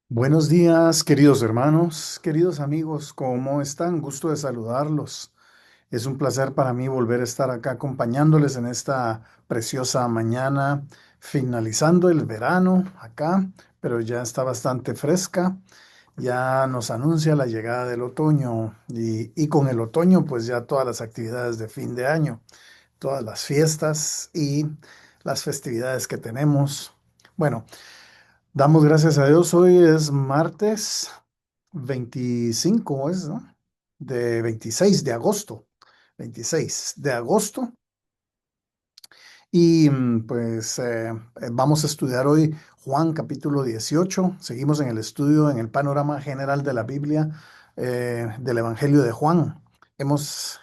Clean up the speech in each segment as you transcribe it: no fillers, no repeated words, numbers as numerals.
Buenos días, queridos hermanos, queridos amigos, ¿cómo están? Gusto de saludarlos. Es un placer para mí volver a estar acá acompañándoles en esta preciosa mañana, finalizando el verano acá, pero ya está bastante fresca. Ya nos anuncia la llegada del otoño y con el otoño pues ya todas las actividades de fin de año, todas las fiestas y las festividades que tenemos. Bueno. Damos gracias a Dios. Hoy es martes 25, ¿es, no? De 26 de agosto. 26 de agosto. Y vamos a estudiar hoy Juan capítulo 18. Seguimos en el estudio, en el panorama general de la Biblia, del Evangelio de Juan. Hemos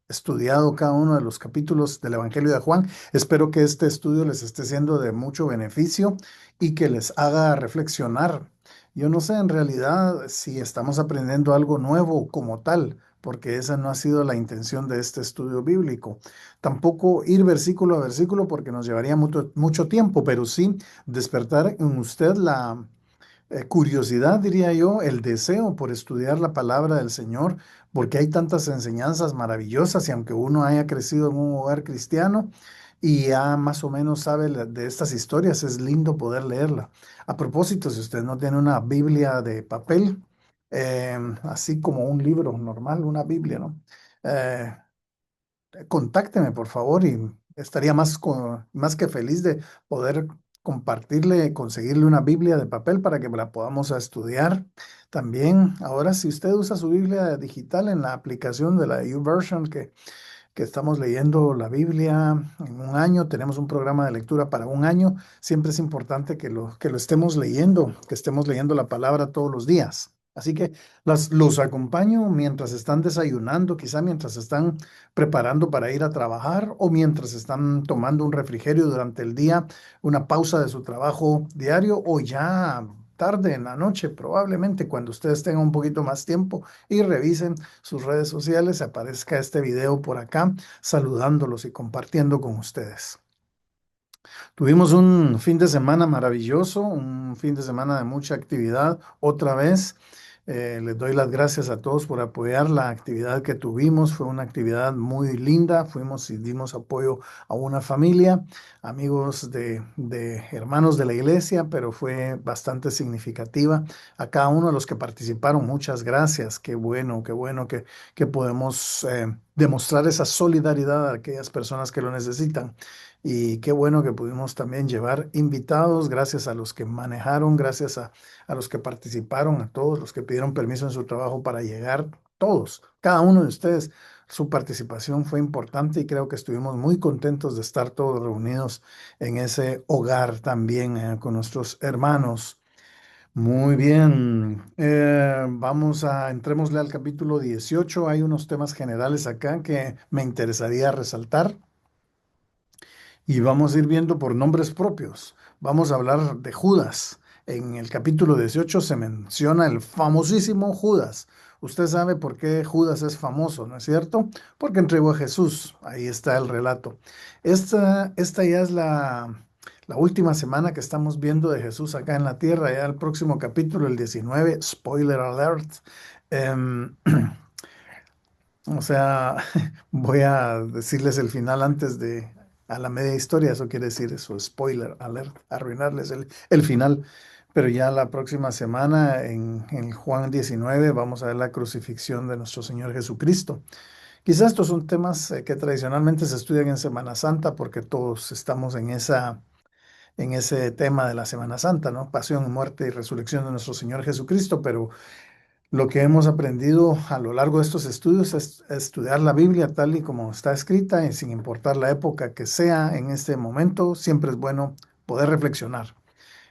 estudiado cada uno de los capítulos del Evangelio de Juan. Espero que este estudio les esté siendo de mucho beneficio y que les haga reflexionar. Yo no sé en realidad si estamos aprendiendo algo nuevo como tal, porque esa no ha sido la intención de este estudio bíblico. Tampoco ir versículo a versículo porque nos llevaría mucho tiempo, pero sí despertar en usted la curiosidad, diría yo, el deseo por estudiar la palabra del Señor, porque hay tantas enseñanzas maravillosas y aunque uno haya crecido en un hogar cristiano y ya más o menos sabe de estas historias, es lindo poder leerla. A propósito, si usted no tiene una Biblia de papel, así como un libro normal, una Biblia, ¿no? Eh, Contácteme, por favor, y estaría más que feliz de poder compartirle, conseguirle una Biblia de papel para que la podamos estudiar. También, ahora, si usted usa su Biblia digital en la aplicación de la YouVersion, que estamos leyendo la Biblia en un año, tenemos un programa de lectura para un año, siempre es importante que lo estemos leyendo, que estemos leyendo la palabra todos los días. Así que los acompaño mientras están desayunando, quizá mientras están preparando para ir a trabajar o mientras están tomando un refrigerio durante el día, una pausa de su trabajo diario o ya tarde en la noche, probablemente cuando ustedes tengan un poquito más tiempo y revisen sus redes sociales, aparezca este video por acá saludándolos y compartiendo con ustedes. Tuvimos un fin de semana maravilloso, un fin de semana de mucha actividad. Otra vez, les doy las gracias a todos por apoyar la actividad que tuvimos. Fue una actividad muy linda. Fuimos y dimos apoyo a una familia, amigos de hermanos de la iglesia, pero fue bastante significativa. A cada uno de los que participaron, muchas gracias. Qué bueno que podemos demostrar esa solidaridad a aquellas personas que lo necesitan. Y qué bueno que pudimos también llevar invitados, gracias a los que manejaron, gracias a los que participaron, a todos los que pidieron permiso en su trabajo para llegar, todos, cada uno de ustedes. Su participación fue importante y creo que estuvimos muy contentos de estar todos reunidos en ese hogar también con nuestros hermanos. Muy bien, entrémosle al capítulo 18. Hay unos temas generales acá que me interesaría resaltar. Y vamos a ir viendo por nombres propios. Vamos a hablar de Judas. En el capítulo 18 se menciona el famosísimo Judas. Usted sabe por qué Judas es famoso, ¿no es cierto? Porque entregó a Jesús. Ahí está el relato. Esta ya es la última semana que estamos viendo de Jesús acá en la tierra. Ya el próximo capítulo, el 19, spoiler alert. Em, o sea, voy a decirles el final antes de a la media historia, eso quiere decir eso, spoiler alert, arruinarles el final. Pero ya la próxima semana en Juan 19 vamos a ver la crucifixión de nuestro Señor Jesucristo. Quizás estos son temas que tradicionalmente se estudian en Semana Santa porque todos estamos en ese tema de la Semana Santa, ¿no? Pasión, muerte y resurrección de nuestro Señor Jesucristo, pero lo que hemos aprendido a lo largo de estos estudios es estudiar la Biblia tal y como está escrita y sin importar la época que sea en este momento, siempre es bueno poder reflexionar.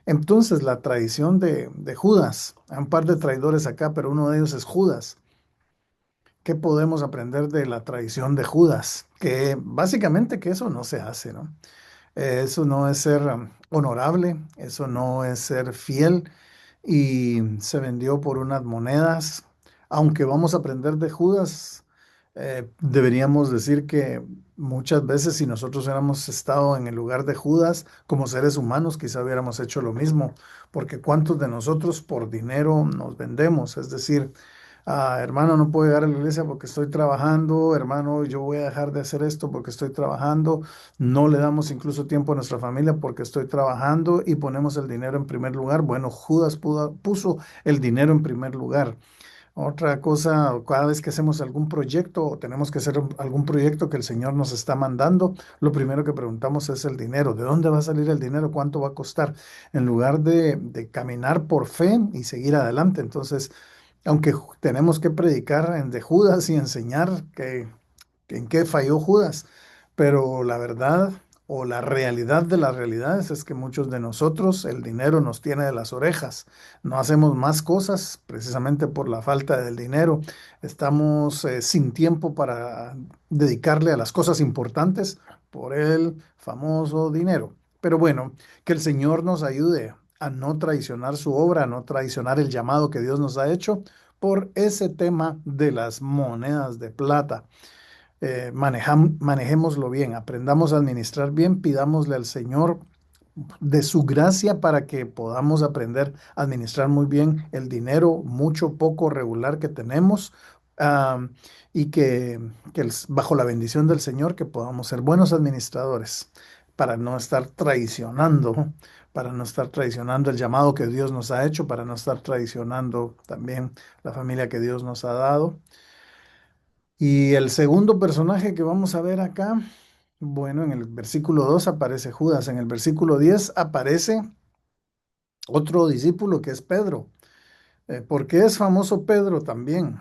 Entonces, la tradición de Judas, hay un par de traidores acá, pero uno de ellos es Judas. ¿Qué podemos aprender de la tradición de Judas? Que básicamente que eso no se hace, ¿no? Eso no es ser honorable, eso no es ser fiel y se vendió por unas monedas. Aunque vamos a aprender de Judas, deberíamos decir que muchas veces si nosotros hubiéramos estado en el lugar de Judas como seres humanos, quizá hubiéramos hecho lo mismo, porque ¿cuántos de nosotros por dinero nos vendemos? Es decir, hermano, no puedo llegar a la iglesia porque estoy trabajando, hermano, yo voy a dejar de hacer esto porque estoy trabajando, no le damos incluso tiempo a nuestra familia porque estoy trabajando y ponemos el dinero en primer lugar. Bueno, Judas puso el dinero en primer lugar. Otra cosa, cada vez que hacemos algún proyecto o tenemos que hacer algún proyecto que el Señor nos está mandando, lo primero que preguntamos es el dinero. ¿De dónde va a salir el dinero? ¿Cuánto va a costar? En lugar de caminar por fe y seguir adelante. Entonces, aunque tenemos que predicar de Judas y enseñar que en qué falló Judas, pero la verdad o la realidad de las realidades es que muchos de nosotros el dinero nos tiene de las orejas. No hacemos más cosas precisamente por la falta del dinero. Estamos sin tiempo para dedicarle a las cosas importantes por el famoso dinero. Pero bueno, que el Señor nos ayude a no traicionar su obra, a no traicionar el llamado que Dios nos ha hecho por ese tema de las monedas de plata. Manejémoslo bien, aprendamos a administrar bien, pidámosle al Señor de su gracia para que podamos aprender a administrar muy bien el dinero, mucho, poco, regular que tenemos, ah, y que bajo la bendición del Señor que podamos ser buenos administradores para no estar traicionando, para no estar traicionando el llamado que Dios nos ha hecho, para no estar traicionando también la familia que Dios nos ha dado. Y el segundo personaje que vamos a ver acá, bueno, en el versículo 2 aparece Judas, en el versículo 10 aparece otro discípulo que es Pedro. ¿Por qué es famoso Pedro también?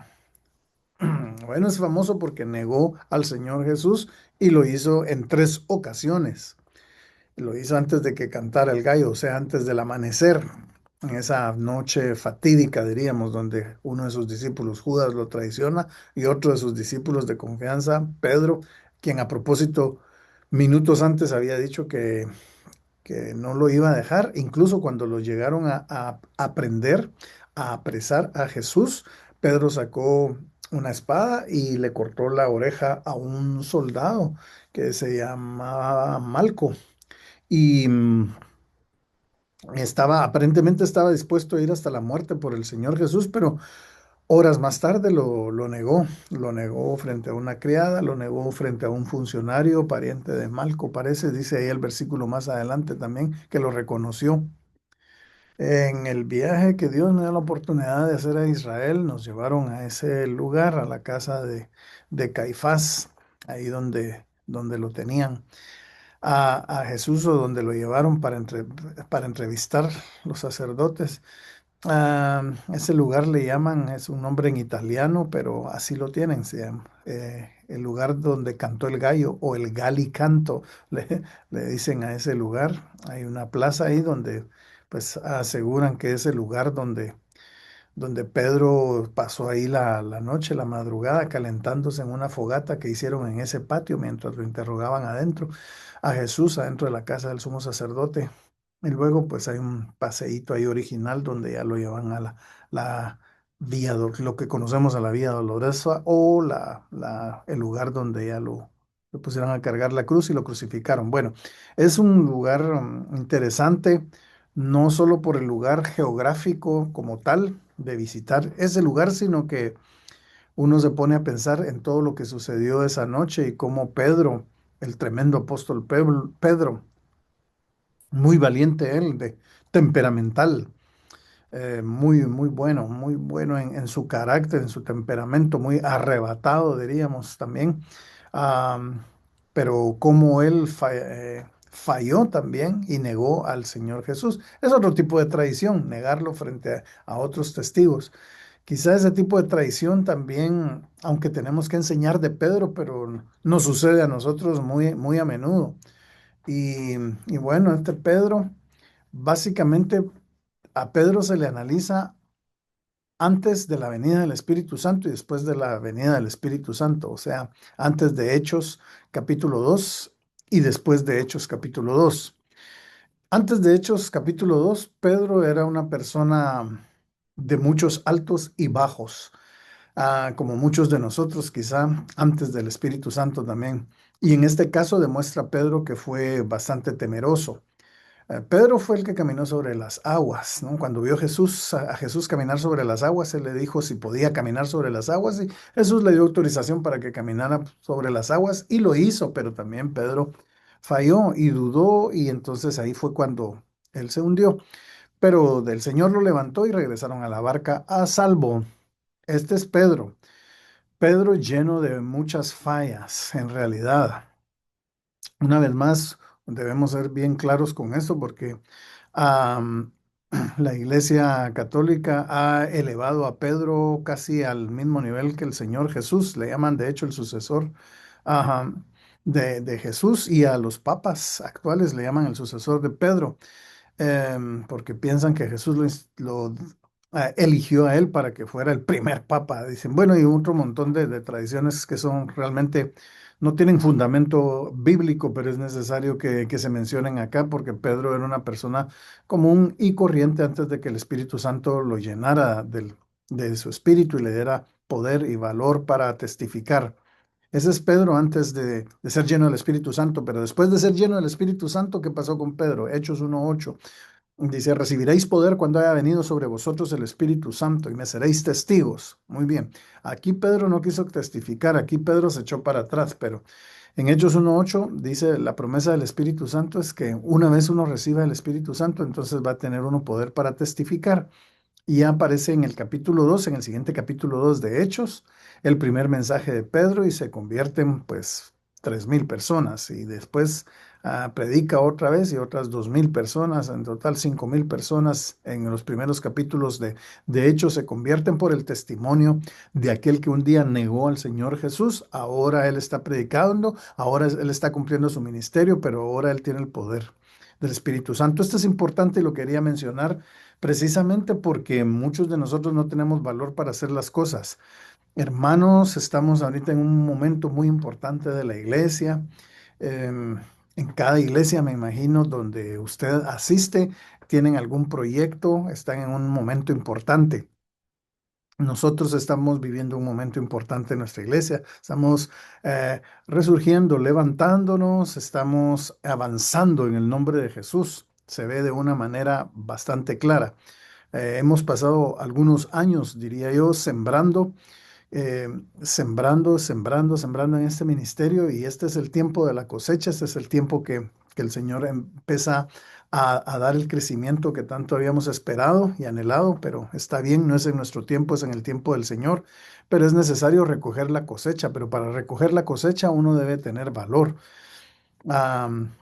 Bueno, es famoso porque negó al Señor Jesús y lo hizo en tres ocasiones. Lo hizo antes de que cantara el gallo, o sea, antes del amanecer, en esa noche fatídica, diríamos, donde uno de sus discípulos, Judas, lo traiciona y otro de sus discípulos de confianza, Pedro, quien a propósito minutos antes había dicho que no lo iba a dejar, incluso cuando lo llegaron a prender, a apresar a Jesús, Pedro sacó una espada y le cortó la oreja a un soldado que se llamaba Malco. Y aparentemente estaba dispuesto a ir hasta la muerte por el Señor Jesús, pero horas más tarde lo negó frente a una criada, lo negó frente a un funcionario, pariente de Malco, parece, dice ahí el versículo más adelante también, que lo reconoció. En el viaje que Dios me dio la oportunidad de hacer a Israel, nos llevaron a ese lugar, a la casa de Caifás, ahí donde lo tenían a Jesús o donde lo llevaron para entrevistar los sacerdotes. Ese lugar le llaman, es un nombre en italiano, pero así lo tienen, se llama. El lugar donde cantó el gallo o el Gallicanto, le dicen a ese lugar. Hay una plaza ahí donde pues aseguran que es el lugar donde Pedro pasó ahí la noche, la madrugada, calentándose en una fogata que hicieron en ese patio mientras lo interrogaban adentro, a Jesús adentro de la casa del sumo sacerdote. Y luego pues hay un paseíto ahí original donde ya lo llevan a la lo que conocemos a la Vía Dolorosa o el lugar donde ya lo pusieron a cargar la cruz y lo crucificaron. Bueno, es un lugar interesante, no solo por el lugar geográfico como tal de visitar ese lugar, sino que uno se pone a pensar en todo lo que sucedió esa noche y cómo Pedro, el tremendo apóstol Pedro, muy valiente él, temperamental, muy bueno en su carácter, en su temperamento, muy arrebatado, diríamos también. Am, pero como él falló también y negó al Señor Jesús. Es otro tipo de traición, negarlo frente a otros testigos. Quizá ese tipo de traición también, aunque tenemos que enseñar de Pedro, pero nos sucede a nosotros muy a menudo. Y bueno, este Pedro, básicamente a Pedro se le analiza antes de la venida del Espíritu Santo y después de la venida del Espíritu Santo, o sea, antes de Hechos capítulo 2 y después de Hechos capítulo 2. Antes de Hechos capítulo 2, Pedro era una persona de muchos altos y bajos, como muchos de nosotros, quizá antes del Espíritu Santo también. Y en este caso demuestra Pedro que fue bastante temeroso. Pedro fue el que caminó sobre las aguas, ¿no? Cuando vio a Jesús caminar sobre las aguas, él le dijo si podía caminar sobre las aguas y Jesús le dio autorización para que caminara sobre las aguas y lo hizo, pero también Pedro falló y dudó y entonces ahí fue cuando él se hundió. Pero del Señor lo levantó y regresaron a la barca a salvo. Este es Pedro. Pedro lleno de muchas fallas, en realidad. Una vez más, debemos ser bien claros con esto porque am, la Iglesia Católica ha elevado a Pedro casi al mismo nivel que el Señor Jesús. Le llaman, de hecho, el sucesor ajá, de Jesús, y a los papas actuales le llaman el sucesor de Pedro, porque piensan que Jesús eligió a él para que fuera el primer papa. Dicen, bueno, y otro montón de tradiciones que son realmente, no tienen fundamento bíblico, pero es necesario que se mencionen acá porque Pedro era una persona común y corriente antes de que el Espíritu Santo lo llenara de su espíritu y le diera poder y valor para testificar. Ese es Pedro antes de ser lleno del Espíritu Santo, pero después de ser lleno del Espíritu Santo, ¿qué pasó con Pedro? Hechos 1:8. Dice, recibiréis poder cuando haya venido sobre vosotros el Espíritu Santo y me seréis testigos. Muy bien. Aquí Pedro no quiso testificar, aquí Pedro se echó para atrás, pero en Hechos 1:8 dice, la promesa del Espíritu Santo es que una vez uno reciba el Espíritu Santo, entonces va a tener uno poder para testificar. Y ya aparece en el capítulo 2, en el siguiente capítulo 2 de Hechos, el primer mensaje de Pedro y se convierten pues 3.000 personas y después predica otra vez y otras 2.000 personas, en total 5.000 personas en los primeros capítulos de Hechos se convierten por el testimonio de aquel que un día negó al Señor Jesús. Ahora él está predicando, ahora él está cumpliendo su ministerio, pero ahora él tiene el poder del Espíritu Santo. Esto es importante y lo quería mencionar precisamente porque muchos de nosotros no tenemos valor para hacer las cosas. Hermanos, estamos ahorita en un momento muy importante de la iglesia. Em, en cada iglesia, me imagino, donde usted asiste, tienen algún proyecto, están en un momento importante. Nosotros estamos viviendo un momento importante en nuestra iglesia. Estamos resurgiendo, levantándonos, estamos avanzando en el nombre de Jesús. Se ve de una manera bastante clara. Hemos pasado algunos años, diría yo, sembrando en este ministerio y este es el tiempo de la cosecha, este es el tiempo que el Señor empieza a dar el crecimiento que tanto habíamos esperado y anhelado, pero está bien, no es en nuestro tiempo, es en el tiempo del Señor, pero es necesario recoger la cosecha, pero para recoger la cosecha uno debe tener valor.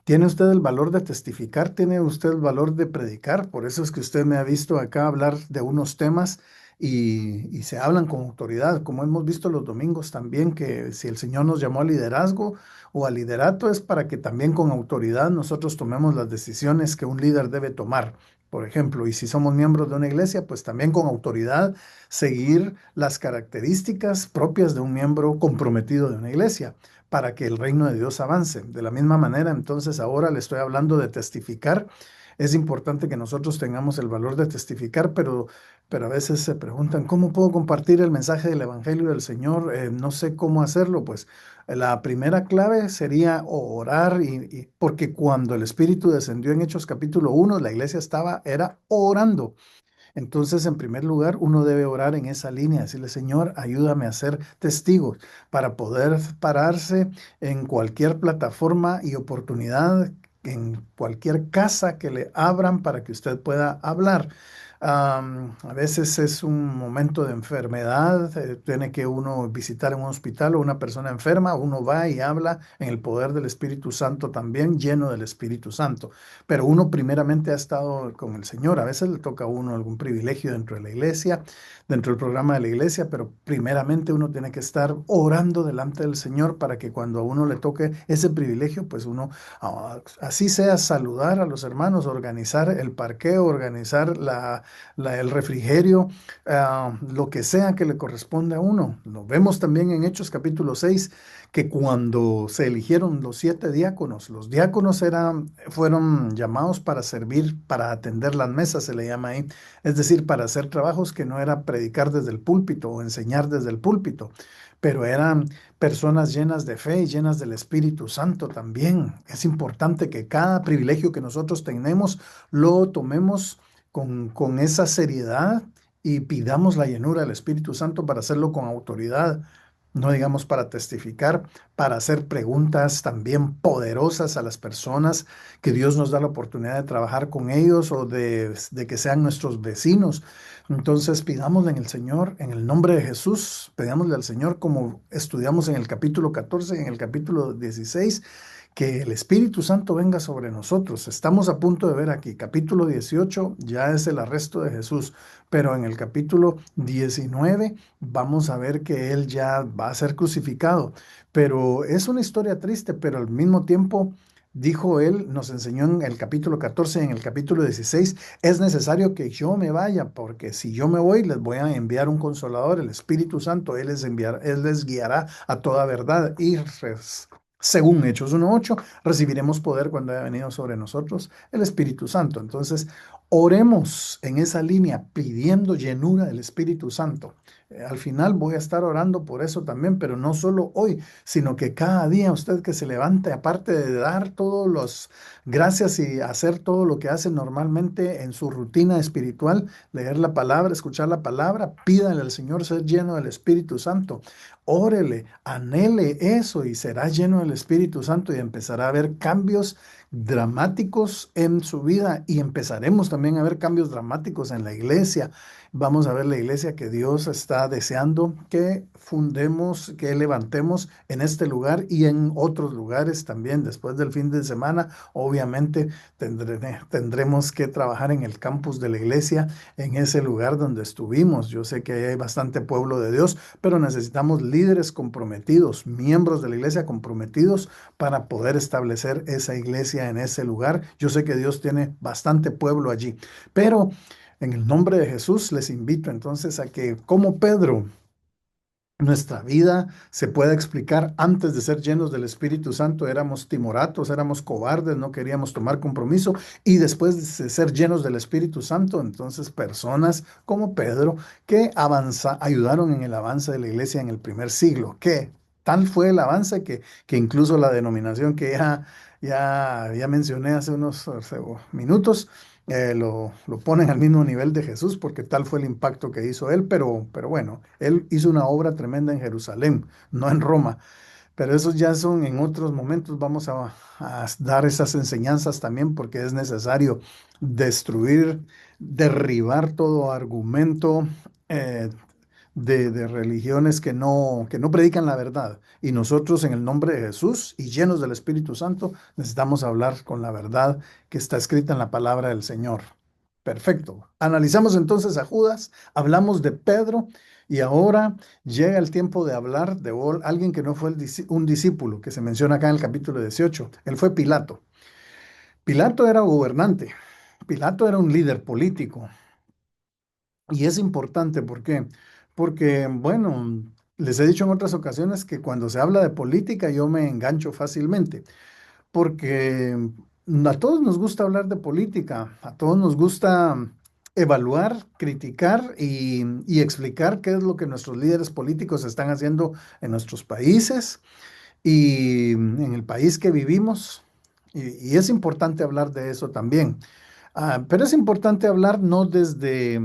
¿Tiene usted el valor de testificar? ¿Tiene usted el valor de predicar? Por eso es que usted me ha visto acá hablar de unos temas y se hablan con autoridad, como hemos visto los domingos también, que si el Señor nos llamó al liderazgo o al liderato es para que también con autoridad nosotros tomemos las decisiones que un líder debe tomar. Por ejemplo, y si somos miembros de una iglesia, pues también con autoridad seguir las características propias de un miembro comprometido de una iglesia para que el reino de Dios avance. De la misma manera, entonces ahora le estoy hablando de testificar. Es importante que nosotros tengamos el valor de testificar, pero a veces se preguntan, ¿cómo puedo compartir el mensaje del Evangelio del Señor? No sé cómo hacerlo. Pues la primera clave sería orar, porque cuando el Espíritu descendió en Hechos capítulo 1, la iglesia era orando. Entonces, en primer lugar, uno debe orar en esa línea, decirle, Señor, ayúdame a ser testigos para poder pararse en cualquier plataforma y oportunidad, en cualquier casa que le abran para que usted pueda hablar. A veces es un momento de enfermedad, tiene que uno visitar un hospital o una persona enferma, uno va y habla en el poder del Espíritu Santo también, lleno del Espíritu Santo. Pero uno primeramente ha estado con el Señor. A veces le toca a uno algún privilegio dentro de la iglesia, dentro del programa de la iglesia, pero primeramente uno tiene que estar orando delante del Señor para que cuando a uno le toque ese privilegio, pues uno, así sea saludar a los hermanos, organizar el parqueo, organizar el refrigerio, lo que sea que le corresponde a uno. Lo vemos también en Hechos capítulo 6 que cuando se eligieron los 7 diáconos, los diáconos fueron llamados para servir, para atender las mesas, se le llama ahí, es decir, para hacer trabajos que no era predicar desde el púlpito o enseñar desde el púlpito, pero eran personas llenas de fe y llenas del Espíritu Santo también. Es importante que cada privilegio que nosotros tenemos lo tomemos con esa seriedad y pidamos la llenura del Espíritu Santo para hacerlo con autoridad, no digamos para testificar, para hacer preguntas también poderosas a las personas que Dios nos da la oportunidad de trabajar con ellos o de que sean nuestros vecinos. Entonces pidámosle en el Señor, en el nombre de Jesús, pidámosle al Señor como estudiamos en el capítulo 14, en el capítulo 16, que el Espíritu Santo venga sobre nosotros. Estamos a punto de ver aquí, capítulo 18 ya es el arresto de Jesús, pero en el capítulo 19 vamos a ver que Él ya va a ser crucificado. Pero es una historia triste, pero al mismo tiempo, dijo Él, nos enseñó en el capítulo 14 y en el capítulo 16, es necesario que yo me vaya, porque si yo me voy, les voy a enviar un consolador, el Espíritu Santo, Él les guiará a toda verdad. Y según Hechos 1:8, recibiremos poder cuando haya venido sobre nosotros el Espíritu Santo. Entonces, oremos en esa línea pidiendo llenura del Espíritu Santo. Al final voy a estar orando por eso también, pero no solo hoy, sino que cada día usted que se levante, aparte de dar todos los gracias y hacer todo lo que hace normalmente en su rutina espiritual, leer la palabra, escuchar la palabra, pídale al Señor ser lleno del Espíritu Santo. Órele, anhele eso y será lleno del Espíritu Santo y empezará a ver cambios dramáticos en su vida y empezaremos también a ver cambios dramáticos en la iglesia. Vamos a ver la iglesia que Dios está deseando que fundemos, que levantemos en este lugar y en otros lugares también. Después del fin de semana, obviamente tendremos que trabajar en el campus de la iglesia, en ese lugar donde estuvimos. Yo sé que hay bastante pueblo de Dios, pero necesitamos líderes comprometidos, miembros de la iglesia comprometidos para poder establecer esa iglesia en ese lugar. Yo sé que Dios tiene bastante pueblo allí, pero en el nombre de Jesús les invito entonces a que, como Pedro, nuestra vida se pueda explicar antes de ser llenos del Espíritu Santo. Éramos timoratos, éramos cobardes, no queríamos tomar compromiso. Y después de ser llenos del Espíritu Santo, entonces personas como Pedro que ayudaron en el avance de la iglesia en el primer siglo. Que tal fue el avance que incluso la denominación que ya mencioné hace unos minutos, lo ponen al mismo nivel de Jesús, porque tal fue el impacto que hizo él, pero bueno, él hizo una obra tremenda en Jerusalén, no en Roma, pero esos ya son en otros momentos, vamos a dar esas enseñanzas también, porque es necesario destruir, derribar todo argumento eh, de religiones que no predican la verdad. Y nosotros en el nombre de Jesús y llenos del Espíritu Santo necesitamos hablar con la verdad que está escrita en la palabra del Señor. Perfecto. Analizamos entonces a Judas, hablamos de Pedro y ahora llega el tiempo de hablar de alguien que no fue un discípulo, que se menciona acá en el capítulo 18. Él fue Pilato. Pilato era gobernante. Pilato era un líder político. Y es importante, ¿por qué? Porque, bueno, les he dicho en otras ocasiones que cuando se habla de política yo me engancho fácilmente, porque a todos nos gusta hablar de política, a todos nos gusta evaluar, criticar y explicar qué es lo que nuestros líderes políticos están haciendo en nuestros países y en el país que vivimos. Y es importante hablar de eso también. Pero es importante hablar no desde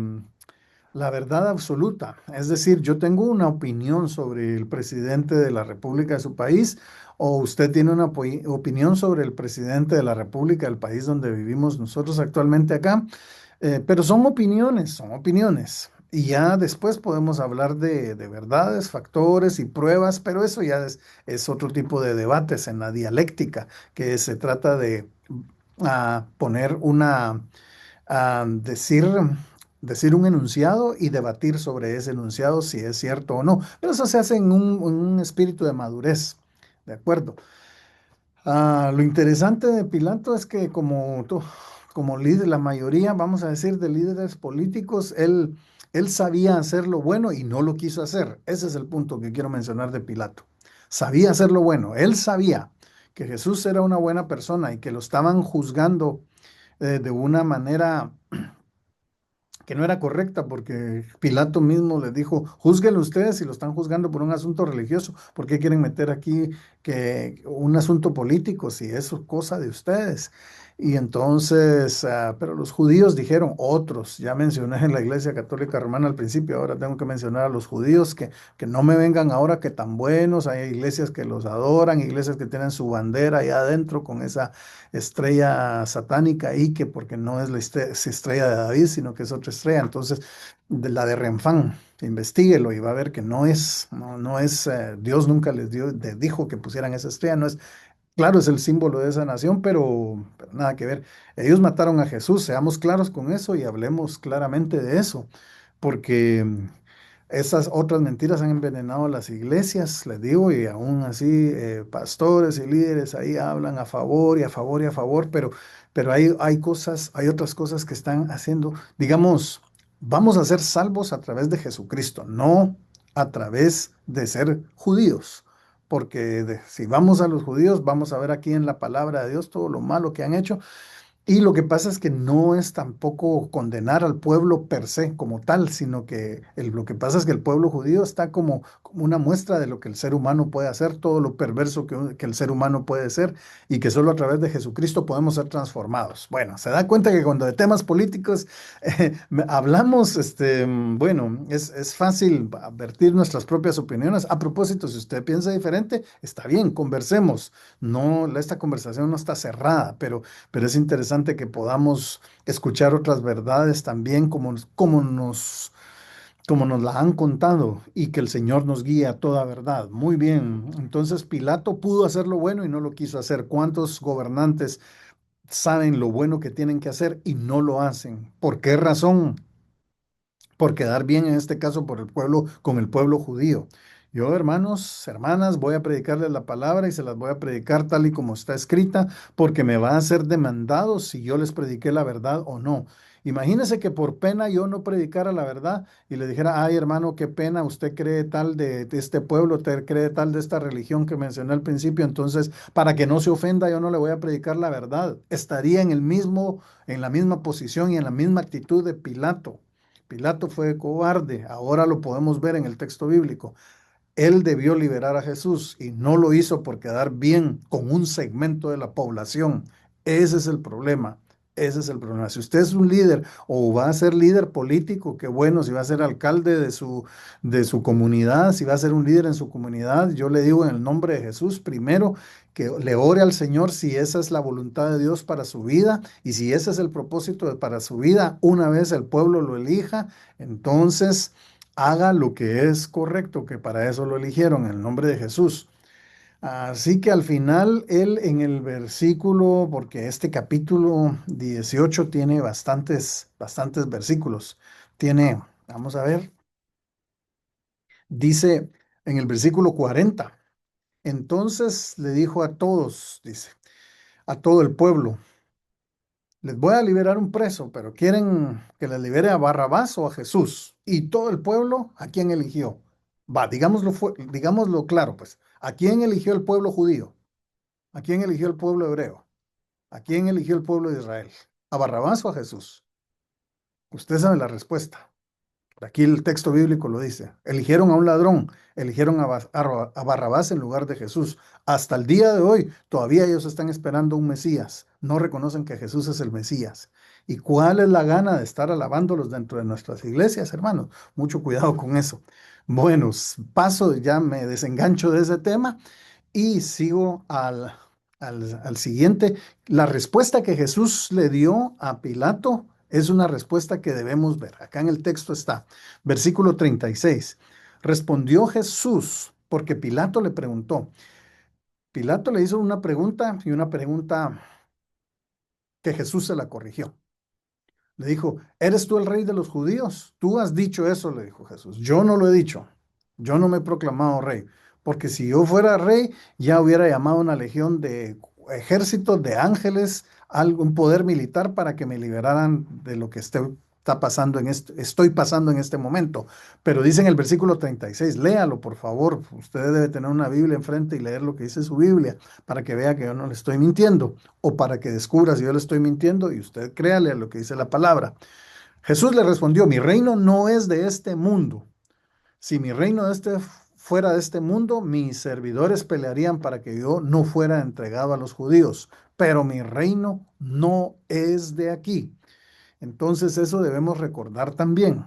la verdad absoluta. Es decir, yo tengo una opinión sobre el presidente de la República de su país, o usted tiene una opinión sobre el presidente de la República del país donde vivimos nosotros actualmente acá. Pero son opiniones, son opiniones. Y ya después podemos hablar de verdades, factores y pruebas, pero eso ya es otro tipo de debates en la dialéctica, que se trata de poner decir un enunciado y debatir sobre ese enunciado si es cierto o no. Pero eso se hace en un espíritu de madurez, ¿de acuerdo? Lo interesante de Pilato es que como líder, la mayoría, vamos a decir, de líderes políticos, él sabía hacer lo bueno y no lo quiso hacer. Ese es el punto que quiero mencionar de Pilato. Sabía hacer lo bueno. Él sabía que Jesús era una buena persona y que lo estaban juzgando de una manera que no era correcta, porque Pilato mismo les dijo, júzguenlo ustedes si lo están juzgando por un asunto religioso, ¿por qué quieren meter aquí que un asunto político si eso es cosa de ustedes? Y entonces, pero los judíos dijeron, otros, ya mencioné en la Iglesia Católica Romana al principio, ahora tengo que mencionar a los judíos que no me vengan ahora que tan buenos, hay iglesias que los adoran, iglesias que tienen su bandera allá adentro con esa estrella satánica y que porque no es la estrella de David, sino que es otra estrella. Entonces, de la de Renfán, investíguelo y va a ver que no es, Dios nunca les dijo que pusieran esa estrella, no es, claro, es el símbolo de esa nación, pero nada que ver. Ellos mataron a Jesús, seamos claros con eso y hablemos claramente de eso, porque esas otras mentiras han envenenado las iglesias, les digo, y aún así pastores y líderes ahí hablan a favor y a favor y a favor, pero hay cosas, hay otras cosas que están haciendo, digamos, vamos a ser salvos a través de Jesucristo, no a través de ser judíos, porque si vamos a los judíos, vamos a ver aquí en la palabra de Dios todo lo malo que han hecho y lo que pasa es que no es tampoco condenar al pueblo per se como tal, sino que lo que pasa es que el pueblo judío está como una muestra de lo que el ser humano puede hacer, todo lo perverso que el ser humano puede ser y que solo a través de Jesucristo podemos ser transformados. Bueno, se da cuenta que cuando de temas políticos hablamos, bueno, es fácil advertir nuestras propias opiniones. A propósito, si usted piensa diferente, está bien, conversemos. No, esta conversación no está cerrada, pero es interesante que podamos escuchar otras verdades también como nos la han contado y que el Señor nos guíe a toda verdad. Muy bien, entonces Pilato pudo hacer lo bueno y no lo quiso hacer. ¿Cuántos gobernantes saben lo bueno que tienen que hacer y no lo hacen? ¿Por qué razón? Por quedar bien, en este caso, por el pueblo, con el pueblo judío. Yo, hermanos, hermanas, voy a predicarles la palabra y se las voy a predicar tal y como está escrita, porque me va a ser demandado si yo les prediqué la verdad o no. Imagínese que por pena yo no predicara la verdad y le dijera, ay, hermano, qué pena, usted cree tal de este pueblo, usted cree tal de esta religión que mencioné al principio, entonces, para que no se ofenda, yo no le voy a predicar la verdad. Estaría en la misma posición y en la misma actitud de Pilato. Pilato fue cobarde, ahora lo podemos ver en el texto bíblico. Él debió liberar a Jesús y no lo hizo por quedar bien con un segmento de la población. Ese es el problema. Ese es el problema. Si usted es un líder o va a ser líder político, qué bueno, si va a ser alcalde de su comunidad, si va a ser un líder en su comunidad, yo le digo en el nombre de Jesús, primero que le ore al Señor si esa es la voluntad de Dios para su vida y si ese es el propósito para su vida, una vez el pueblo lo elija, entonces haga lo que es correcto, que para eso lo eligieron, en el nombre de Jesús. Así que al final, él en el versículo, porque este capítulo 18 tiene bastantes versículos, vamos a ver, dice en el versículo 40, entonces le dijo a todos, dice, a todo el pueblo, les voy a liberar un preso, pero quieren que les libere a Barrabás o a Jesús. Y todo el pueblo, ¿a quién eligió? Va, digámoslo claro, pues. ¿A quién eligió el pueblo judío? ¿A quién eligió el pueblo hebreo? ¿A quién eligió el pueblo de Israel? ¿A Barrabás o a Jesús? Usted sabe la respuesta. Aquí el texto bíblico lo dice. Eligieron a un ladrón, eligieron a Barrabás en lugar de Jesús. Hasta el día de hoy, todavía ellos están esperando un Mesías. No reconocen que Jesús es el Mesías. ¿Y cuál es la gana de estar alabándolos dentro de nuestras iglesias, hermanos? Mucho cuidado con eso. Bueno, paso, ya me desengancho de ese tema y sigo al siguiente. La respuesta que Jesús le dio a Pilato es una respuesta que debemos ver. Acá en el texto está, versículo 36. Respondió Jesús, porque Pilato le preguntó. Pilato le hizo una pregunta y una pregunta que Jesús se la corrigió. Le dijo, ¿eres tú el rey de los judíos? Tú has dicho eso, le dijo Jesús. Yo no lo he dicho. Yo no me he proclamado rey. Porque si yo fuera rey, ya hubiera llamado una legión de ejércitos de ángeles algo, un poder militar para que me liberaran de lo que está pasando estoy pasando en este momento. Pero dice en el versículo 36, léalo por favor. Usted debe tener una Biblia enfrente y leer lo que dice su Biblia para que vea que yo no le estoy mintiendo o para que descubra si yo le estoy mintiendo y usted créale a lo que dice la palabra. Jesús le respondió, mi reino no es de este mundo. Si mi reino fuera de este mundo, mis servidores pelearían para que yo no fuera entregado a los judíos, pero mi reino no es de aquí. Entonces eso debemos recordar también.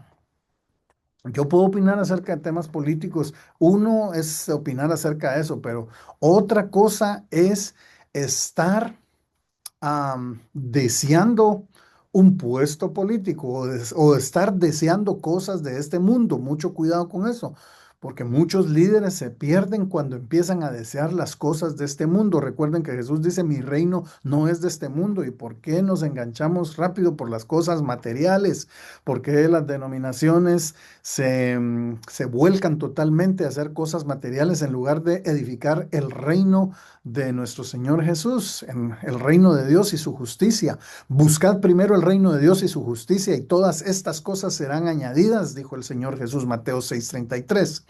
Yo puedo opinar acerca de temas políticos, uno es opinar acerca de eso, pero otra cosa es estar deseando un puesto político o estar deseando cosas de este mundo. Mucho cuidado con eso, porque muchos líderes se pierden cuando empiezan a desear las cosas de este mundo. Recuerden que Jesús dice, mi reino no es de este mundo. ¿Y por qué nos enganchamos rápido por las cosas materiales? ¿Por qué las denominaciones se vuelcan totalmente a hacer cosas materiales en lugar de edificar el reino de nuestro Señor Jesús, en el reino de Dios y su justicia? Buscad primero el reino de Dios y su justicia y todas estas cosas serán añadidas, dijo el Señor Jesús, Mateo 6:33.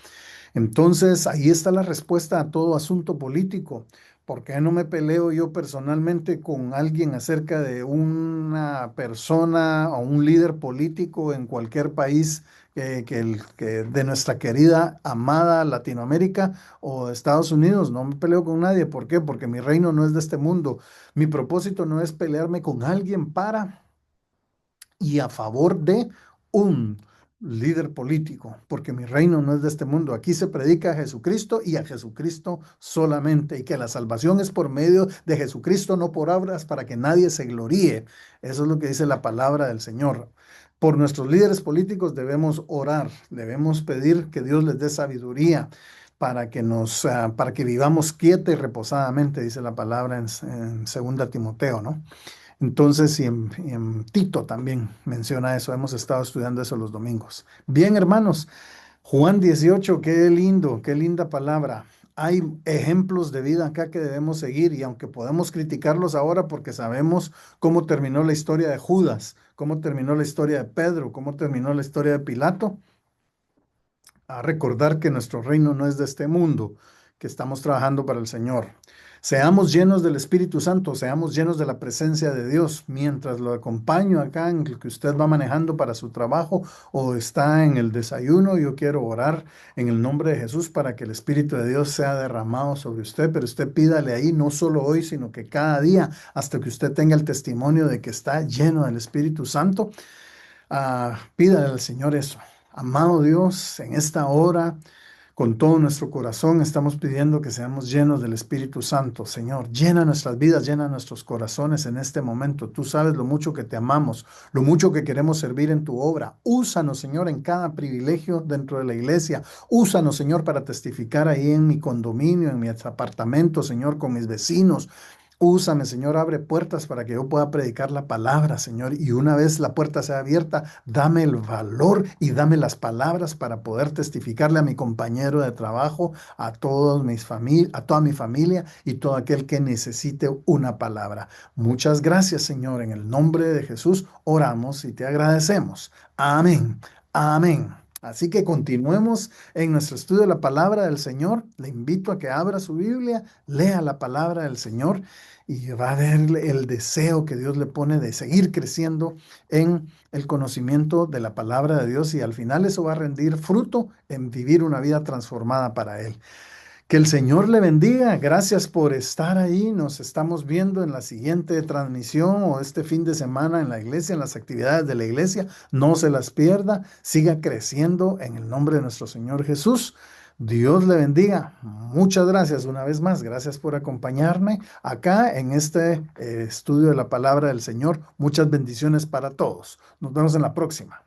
Entonces, ahí está la respuesta a todo asunto político. ¿Por qué no me peleo yo personalmente con alguien acerca de una persona o un líder político en cualquier país que de nuestra querida, amada Latinoamérica o Estados Unidos? No me peleo con nadie. ¿Por qué? Porque mi reino no es de este mundo. Mi propósito no es pelearme con alguien para y a favor de un líder político, porque mi reino no es de este mundo. Aquí se predica a Jesucristo y a Jesucristo solamente, y que la salvación es por medio de Jesucristo, no por obras, para que nadie se gloríe. Eso es lo que dice la palabra del Señor. Por nuestros líderes políticos debemos orar, debemos pedir que Dios les dé sabiduría para que vivamos quieta y reposadamente, dice la palabra en 2 Timoteo, ¿no? Entonces, y en Tito también menciona eso. Hemos estado estudiando eso los domingos. Bien, hermanos, Juan 18, qué lindo, qué linda palabra. Hay ejemplos de vida acá que debemos seguir y aunque podemos criticarlos ahora porque sabemos cómo terminó la historia de Judas, cómo terminó la historia de Pedro, cómo terminó la historia de Pilato, a recordar que nuestro reino no es de este mundo, que estamos trabajando para el Señor. Seamos llenos del Espíritu Santo, seamos llenos de la presencia de Dios. Mientras lo acompaño acá en el que usted va manejando para su trabajo o está en el desayuno, yo quiero orar en el nombre de Jesús para que el Espíritu de Dios sea derramado sobre usted, pero usted pídale ahí, no solo hoy, sino que cada día, hasta que usted tenga el testimonio de que está lleno del Espíritu Santo. Pídale al Señor eso. Amado Dios, en esta hora, con todo nuestro corazón, estamos pidiendo que seamos llenos del Espíritu Santo. Señor, llena nuestras vidas, llena nuestros corazones en este momento. Tú sabes lo mucho que te amamos, lo mucho que queremos servir en tu obra. Úsanos, Señor, en cada privilegio dentro de la iglesia. Úsanos, Señor, para testificar ahí en mi condominio, en mi apartamento, Señor, con mis vecinos. Úsame, Señor, abre puertas para que yo pueda predicar la palabra, Señor. Y una vez la puerta sea abierta, dame el valor y dame las palabras para poder testificarle a mi compañero de trabajo, a toda mi familia y todo aquel que necesite una palabra. Muchas gracias, Señor. En el nombre de Jesús oramos y te agradecemos. Amén. Amén. Así que continuemos en nuestro estudio de la palabra del Señor. Le invito a que abra su Biblia, lea la palabra del Señor y va a ver el deseo que Dios le pone de seguir creciendo en el conocimiento de la palabra de Dios y al final eso va a rendir fruto en vivir una vida transformada para Él. Que el Señor le bendiga. Gracias por estar ahí. Nos estamos viendo en la siguiente transmisión o este fin de semana en la iglesia, en las actividades de la iglesia. No se las pierda. Siga creciendo en el nombre de nuestro Señor Jesús. Dios le bendiga. Muchas gracias una vez más. Gracias por acompañarme acá en este estudio de la palabra del Señor. Muchas bendiciones para todos. Nos vemos en la próxima.